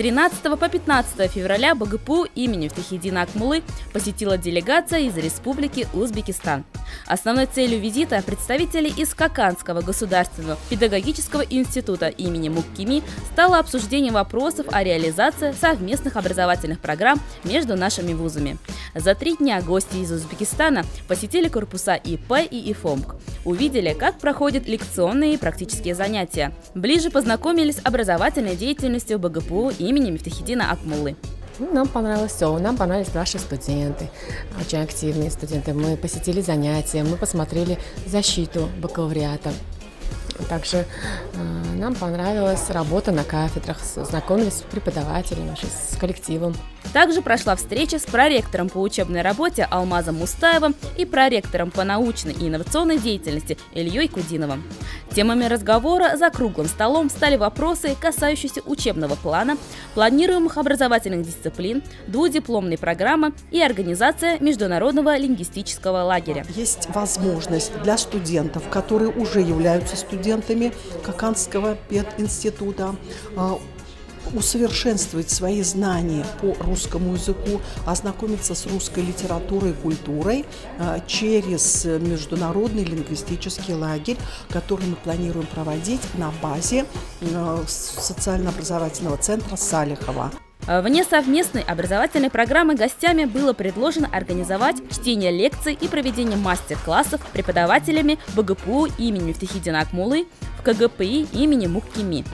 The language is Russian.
13 по 15 февраля БГПУ имени Мифтахиддина Акмуллы посетила делегация из Республики Узбекистан. Основной целью визита представителей из Коканского государственного педагогического института имени Муккими стало обсуждение вопросов о реализации совместных образовательных программ между нашими вузами. За 3 дня гости из Узбекистана посетили корпуса ИП и ИФОМК, увидели, как проходят лекционные и практические занятия, ближе познакомились с образовательной деятельностью БГПУ имени Мифтахиддина Акмуллы. Нам понравилось все, нам понравились наши студенты, очень активные студенты. Мы посетили занятия, мы посмотрели защиту бакалавриата. Также нам понравилась работа на кафедрах, знакомились с преподавателями, с коллективом. Также прошла встреча с проректором по учебной работе Алмазом Мустаевым и проректором по научной и инновационной деятельности Ильей Кудиновым. Темами разговора за круглым столом стали вопросы, касающиеся учебного плана, планируемых образовательных дисциплин, двудипломной программы и организация международного лингвистического лагеря. Есть возможность для студентов, которые уже являются студентами Коканского пединститута, усовершенствовать свои знания по русскому языку, ознакомиться с русской литературой и культурой через международный лингвистический лагерь, который мы планируем проводить на базе социально-образовательного центра Салихова. Вне совместной образовательной программы гостями было предложено организовать чтение лекций и проведение мастер-классов преподавателями БГПУ имени Мифтахиддина Акмуллы в КГПИ имени Муккими.